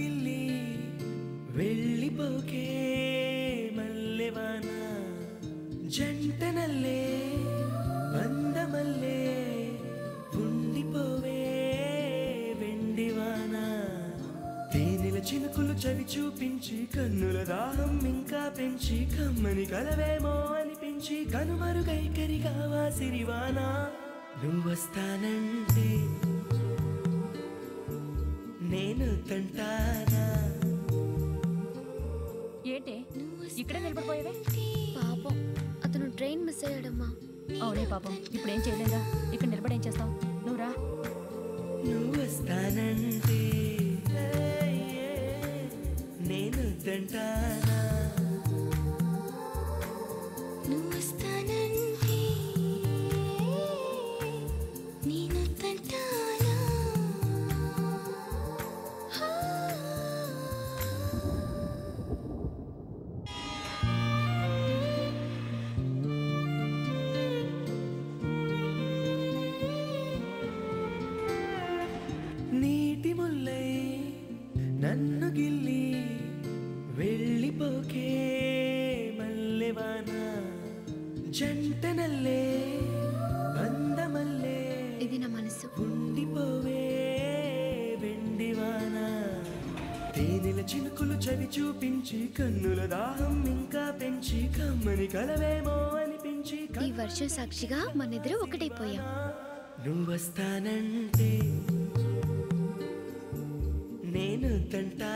గిల్లి వెళ్ళిపోకే మల్లెవాన జంటనల్లే బందమల్లే ఉండిపోవే వెండివాన తేనెల చినుకులు చవి చూపించి కన్నుల దాహం ఇంకా పెంచి కమ్మని కలవేమో అనిపించి కనుమరుగైకరిగావా సిరివాన నువ్వొస్తానంటే నేను తంటానా ఏంటే ఇక్కడే నిలబడిపోయావే పాపం అతను ట్రైన్ మిస్ అయ్యాడమ్మా అవునే పాపం ఇప్పుడేం చేయలేదా ఇక్కడ నిలబడి ఏం చేస్తావు నువ్వు రా నువ్వొస్తానంటే నేను తంటానా నీటి ముల్లై నన్ను గిల్లి వెళ్ళిపోకే మల్లెవాన జంటనల్లే బందమల్లే ఇది నా మనసు ఉండిపోవే వెండివాన తేనెల చినుకులు చవి చూపించి కన్నుల దాహం ఇంకా పెంచి కమ్మని కలవేమో అనిపించి ఈ వర్షం సాక్షిగా మనిద్దరు ఒకటైపోయాం నువ్వొస్తానంటే నేను తంటా